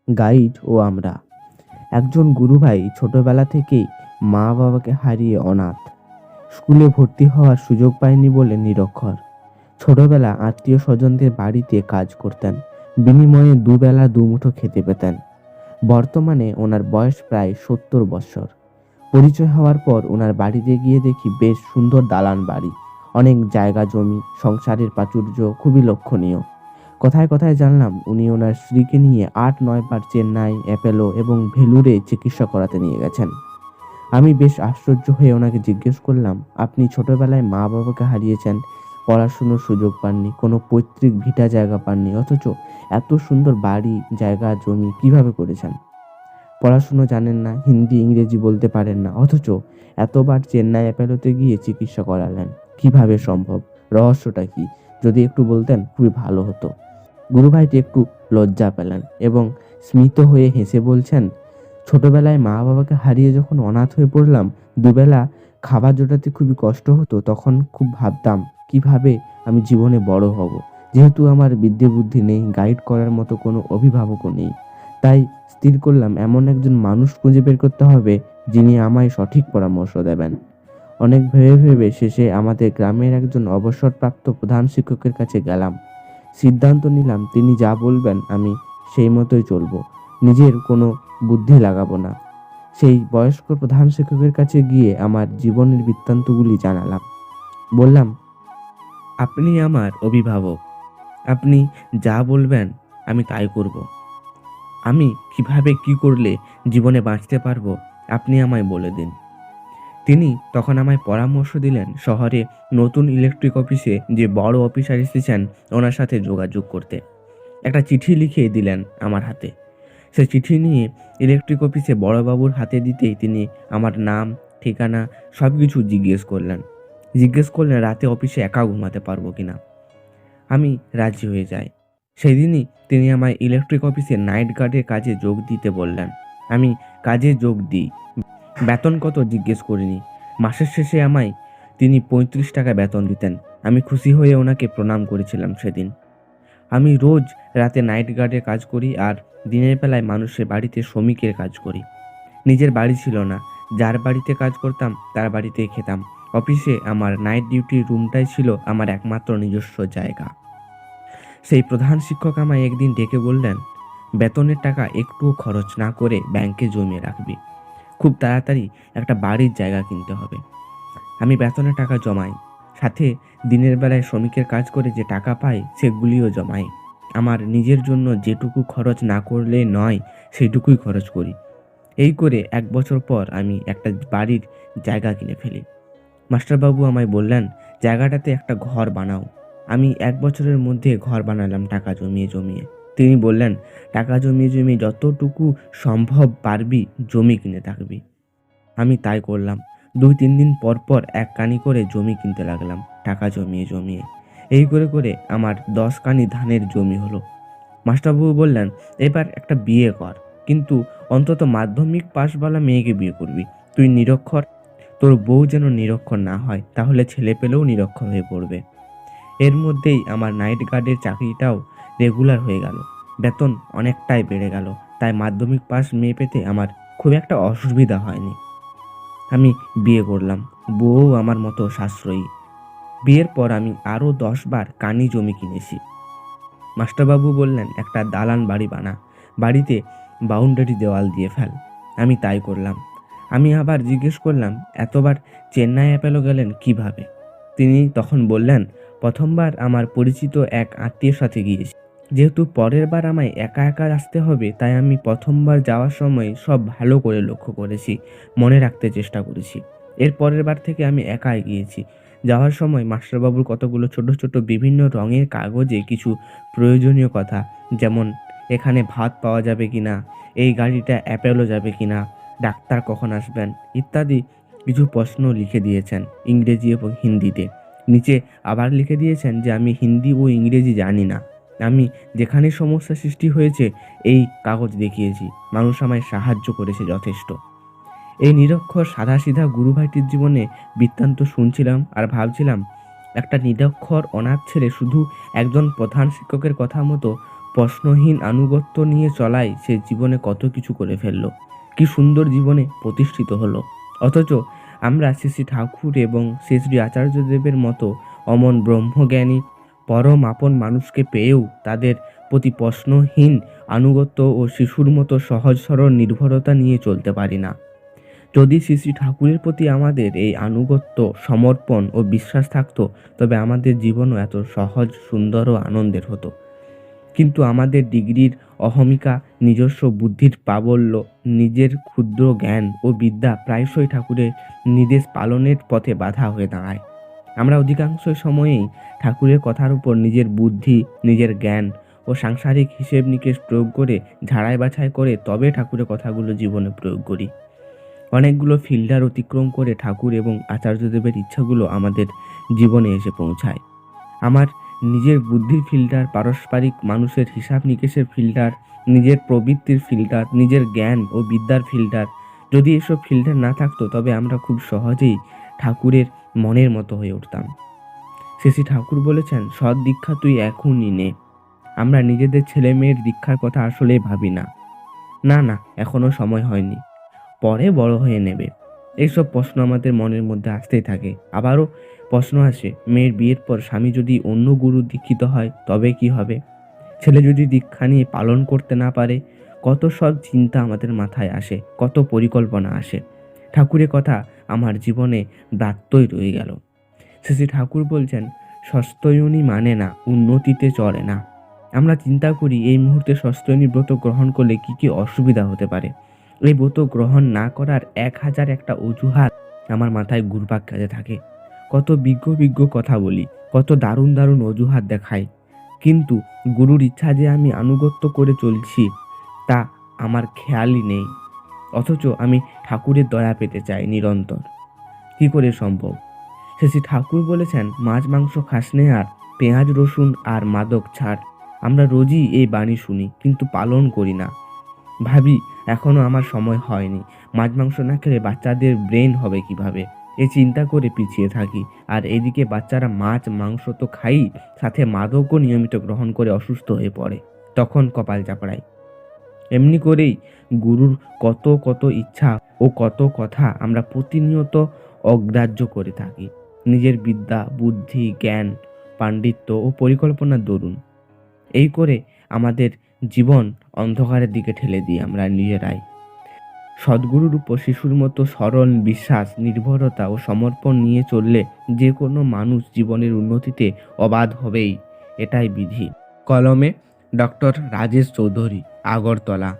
Guide ও আমরা। একজন গুরুভাই ছোটবেলা থেকেই মা বাবাকে হারিয়ে অনাথ। স্কুলে ভর্তি হওয়ার সুযোগ পায়নি বলে নিরক্ষর। ছোটবেলা আত্মীয় স্বজনদের বাড়িতে কাজ করতেন, বিনিময়ে দুবেলা দুমুঠো খেতে পেতেন। বর্তমানে ওনার বয়স প্রায় 70 বছর। পরিচয় হওয়ার পর ওনার বাড়িতে গিয়ে দেখি বেশ সুন্দর দালান বাড়ি, অনেক জায়গা জমি, সংসারের প্রাচুর্য খুবই লক্ষণীয়। কথায় কথায় জানলাম উনি ওনার স্ত্রীকে নিয়ে 8-9 বার চেন্নাই, অ্যাপেলো এবং ভেলুরে চিকিৎসা করাতে নিয়ে গেছেন। আমি বেশ আশ্চর্য হয়ে ওনাকে জিজ্ঞেস করলাম, আপনি ছোটবেলায় মা বাবাকে হারিয়েছেন, পড়াশুনোর সুযোগ পাননি, কোনো পৈতৃক ভিটা জায়গা পাননি, অথচ এত সুন্দর বাড়ি, জায়গা, জমি কিভাবে করেছেন? পড়াশুনো জানেন না, হিন্দি ইংরেজি বলতে পারেন না, অথচ এতবার চেন্নাই অ্যাপেলোতে গিয়ে চিকিৎসা করালেন। কিভাবে সম্ভব? রহস্যটা কি? যদি একটু বলতেন খুবই ভালো হতো। গুরুভাইটি একটু লজ্জা পেলেন এবং স্মিত হয়ে হেসে বলছেন, ছোটবেলায় মা বাবাকে হারিয়ে যখন অনাথ হয়ে পড়লাম, দুবেলা খাবার জোটাতে খুবই কষ্ট হতো, তখন খুব ভাবতাম কিভাবে আমি জীবনে বড় হব। যেহেতু আমার বিদ্যে বুদ্ধি নেই, গাইড করার মতো কোনো অভিভাবকও নেই, তাই স্থির করলাম এমন একজন মানুষ খুঁজে বের করতে হবে যিনি আমায় সঠিক পরামর্শ দেবেন। অনেক ভেবে ভেবে শেষে আমাদের গ্রামের একজন অবসরপ্রাপ্ত প্রধান শিক্ষকের কাছে গেলাম। সিদ্ধান্ত নিলাম তিনি যা বলবেন আমি সেই মতোই চলবো, নিজের কোনো বুদ্ধি লাগাবো না। সেই বয়স্ক প্রধান শিক্ষকের কাছে গিয়ে আমার জীবনের বৃত্তান্তগুলি জানালাম। বললাম, আপনি আমার অভিভাবক, আপনি যা বলবেন আমি তাই করব। আমি কিভাবে কি করলে জীবনে বাঁচতে পারবো আপনি আমায় বলে দিন। তিনি তখন আমায় পরামর্শ দিলেন শহরে নতুন ইলেকট্রিক অফিসে যে বড় অফিসার এসেছেন ওনার সাথে যোগাযোগ করতে। একটা চিঠি লিখে দিলেন আমার হাতে। সে চিঠি নিয়ে ইলেকট্রিক অফিসে বড়বাবুর হাতে দিতেই তিনি আমার নাম, ঠিকানা সব কিছু জিজ্ঞেস করলেন রাতে অফিসে একা ঘুমাতে পারবো কিনা। আমি রাজি হয়ে যাই। সেদিনই তিনি আমায় ইলেকট্রিক অফিসে নাইট গার্ডের কাজে যোগ দিতে বললেন। আমি কাজে যোগ দিই। বেতন কত জিজ্ঞেস করিনি। মাসের শেষে আমায় তিনি 35 টাকা বেতন দিতেন। আমি খুশি হয়ে ওনাকে প্রণাম করেছিলাম সেদিন। আমি রোজ রাতে নাইট গার্ডের কাজ করি আর দিনের বেলায় মানুষের বাড়িতে শ্রমিকের কাজ করি। নিজের বাড়ি ছিল না, যার বাড়িতে কাজ করতাম তার বাড়িতেই খেতাম। অফিসে আমার নাইট ডিউটির রুমটাই ছিল আমার একমাত্র নিজস্ব জায়গা। সেই প্রধান শিক্ষক আমায় একদিন ডেকে বললেন, বেতনের টাকা একটুও খরচ না করে ব্যাংকে জমিয়ে রাখবি। খুব তাড়াতাড়ি একটা বাড়ির জায়গা কিনতে হবে। আমি বেতনের টাকা জমাই, সাথে দিনের বেলায় শ্রমিকের কাজ করে যে টাকা পাই সেগুলিও জমাই। আমার নিজের জন্য যেটুকু খরচ না করলে নয় সেইটুকুই খরচ করি। এই করে 1 বছর পর আমি একটা বাড়ির জায়গা কিনে ফেলি। মাস্টারবাবু আমায় বললেন, জায়গাটাতে একটা ঘর বানাও। আমি 1 বছরের মধ্যে ঘর বানালাম টাকা জমিয়ে জমিয়ে। তিনি বললেন, টাকা জমিয়ে জমিয়ে যতটুকু সম্ভব পারবি জমি কিনে থাকবি। আমি তাই করলাম। 2-3 দিন পর পর এক কানি করে জমি কিনতে লাগলাম টাকা জমিয়ে জমিয়ে। এই করে করে আমার 10 কানি ধানের জমি হলো। মাস্টারবাবু বললেন, এবার একটা বিয়ে কর, কিন্তু অন্তত মাধ্যমিক পাশওয়ালা মেয়েকে বিয়ে করবি। তুই নিরক্ষর, তোর বউ যেন নিরক্ষর না হয়, তাহলে ছেলে পেলেও নিরক্ষর হয়ে পড়বে। এর মধ্যেই আমার নাইট গার্ডের চাকরিটাও রেগুলার হয়ে গেল। বেতন অনেকটাই বেড়ে গেল। তাই মাধ্যমিক পাস মেয়ে পেতে আমার খুব একটা অসুবিধা হয়নি। আমি বিয়ে করলাম। বউ আমার মতো সাশ্রয়ী। বিয়ের পর আমি আরও 10 বার কানি জমি কিনেছি। মাস্টারবাবু বললেন, একটা দালান বাড়ি বানা, বাড়িতে বাউন্ডারি দেওয়াল দিয়ে ফেল। আমি তাই করলাম। আমি আবার জিজ্ঞেস করলাম, এতবার চেন্নাই অ্যাপেলো গেলেন কিভাবে? তিনি তখন বললেন, প্রথমবার আমার পরিচিত এক আত্মীয়ের সাথে গিয়েছি। যেহেতু পরের বার আমায় একা একা আসতে হবে, তাই আমি প্রথমবার যাওয়ার সময় সব ভালো করে লক্ষ্য করেছি, মনে রাখতে চেষ্টা করেছি। এর পরের বার থেকে আমি একাই গিয়েছি। যাওয়ার সময় মাস্টারবাবুর কতগুলো ছোট ছোট বিভিন্ন রঙের কাগজে কিছু প্রয়োজনীয় কথা, যেমন এখানে ভাত পাওয়া যাবে কিনা, এই গাড়িটা অ্যাপেলো যাবে কিনা, ডাক্তার কখন আসবেন ইত্যাদি কিছু প্রশ্ন লিখে দিয়েছেন ইংরেজি এবং হিন্দিতে। নিচে আবার লিখে দিয়েছেন যে আমি হিন্দি ও ইংরেজি জানি না। আমি যেখানে সমস্যা সৃষ্টি হয়েছে এই কাগজ দেখিয়েছি, মানুষ আমায় সাহায্য করেছে যথেষ্ট। এই নিরক্ষর সাদাসিধা গুরুভাইটির জীবনে বৃত্তান্ত শুনছিলাম আর ভাবছিলাম, একটা নিরক্ষর অনাথ ছেলে শুধু একজন প্রধান শিক্ষকের কথা মতো প্রশ্নহীন আনুগত্য নিয়ে চলায় সে জীবনে কত কিছু করে ফেললো, কি সুন্দর জীবনে প্রতিষ্ঠিত হলো। অথচ আমরা শ্রী শ্রী ঠাকুর এবং শ্রী শ্রী আচার্যদেবের মতো অমন ব্রহ্মজ্ঞানী পরম আপন মানুষকে পেয়েও তাদের প্রতি প্রশ্নহীন আনুগত্য ও শিশুর মতো সহজ সরল নির্ভরতা নিয়ে চলতে পারি না। যদি শ্রী শ্রী ঠাকুরের প্রতি আমাদের এই আনুগত্য, সমর্পণ ও বিশ্বাস থাকতো, তবে আমাদের জীবনও এত সহজ, সুন্দর ও আনন্দের হতো। কিন্তু আমাদের ডিগ্রির অহমিকা, নিজস্ব বুদ্ধির প্রাবল্য, নিজের ক্ষুদ্র জ্ঞান ও বিদ্যা প্রায়শই ঠাকুরের নির্দেশ পালনের পথে বাধা হয়ে দাঁড়ায়। আমরা অধিকাংশ সময়েই ঠাকুরের কথার উপর নিজের বুদ্ধি, নিজের জ্ঞান ও সাংসারিক হিসেব নিকেশ প্রয়োগ করে, ঝাড়াই বাছাই করে তবে ঠাকুরের কথাগুলো জীবনে প্রয়োগ করি। অনেকগুলো ফিল্টার অতিক্রম করে ঠাকুর এবং আচার্যদেবের ইচ্ছাগুলো আমাদের জীবনে এসে পৌঁছায়। আমার নিজের বুদ্ধির ফিল্টার, পারস্পরিক মানুষের হিসাব নিকেশের ফিল্টার, নিজের প্রবৃত্তির ফিল্টার, নিজের জ্ঞান ও বিদ্যার ফিল্টার। যদি এসব ফিল্টার না থাকতো তবে আমরা খুব সহজেই ঠাকুরের মনের মতো হয়ে উঠতাম। শ্রী শ্রী ঠাকুর বলেছেন, সৎ দীক্ষা তুই এখনই নে। আমরা নিজেদের ছেলে মেয়ের দীক্ষার কথা আসলে ভাবি না। না না, এখনো সময় হয়নি, পরে বড় হয়ে নেবে। এইসব প্রশ্ন আমাদের মনের মধ্যে আসতেই থাকে। আবারও প্রশ্ন আসে, মেয়ের বিয়ের পর স্বামী যদি অন্য গুরু দীক্ষিত হয় তবে কি হবে? ছেলে যদি দীক্ষা নিয়ে পালন করতে না পারে? কত সব চিন্তা আমাদের মাথায় আসে, কত পরিকল্পনা আসে। ঠাকুরের কথা আমার জীবনে ব্রাত্যই রয়ে গেল। শ্রী শ্রী ঠাকুর বলছেন, সস্তয়নী মানে না, উন্নতিতে চলে না। আমরা চিন্তা করি এই মুহূর্তে সস্তয়নী ব্রত গ্রহণ করলে কি কি অসুবিধা হতে পারে। এই ব্রত গ্রহণ না করার 1000 একটা অজুহাত আমার মাথায় ঘুরপাক খেতে থাকে। কত বিজ্ঞ বিজ্ঞ কথা বলি, কত দারুণ দারুণ অজুহাত দেখাই, কিন্তু গুরুর ইচ্ছা যে আমি আনুগত্য করে চলছি তা আমার খেয়ালই নেই। অথচ আমি ঠাকুরের দয়া পেতে চাই নিরন্তর। কি করে সম্ভব? শ্রী ঠাকুর বলেছেন, মাছ মাংস খাস নে আর, পেঁয়াজ রসুন আর মাদক ছাড়। আমরা রোজই এই বাণী শুনি, কিন্তু পালন করি না। ভাবি এখনো আমার সময় হয়নি, মাছ মাংস না খেলে বাচ্চাদের ব্রেন হবে কিভাবে, এই চিন্তা করে পিছিয়ে থাকি। আর এদিকে বাচ্চারা মাছ মাংস তো খাই, সাথে মাদকও নিয়মিত গ্রহণ করে অসুস্থ হয়ে পড়ে। তখন কপাল চাপড়াই। এমনি করেই গুরুর কত কত ইচ্ছা ও কত কথা আমরা প্রতিনিয়ত অগ্রাহ্য করে থাকি, নিজের বিদ্যা, বুদ্ধি, জ্ঞান, পাণ্ডিত্য ও পরিকল্পনার দরুন। এই করে আমাদের জীবন অন্ধকারের দিকে ঠেলে দিই আমরা নিজেরাই। সদ্গুরুর উপর শিশুর মতো সরল বিশ্বাস, নির্ভরতা ও সমর্পণ নিয়ে চললে যে কোনো মানুষ জীবনের উন্নতিতে অবাধ হবেই, এটাই বিধি। কলমে ডক্টর রাজেশ চৌধুরী, আগরতলা।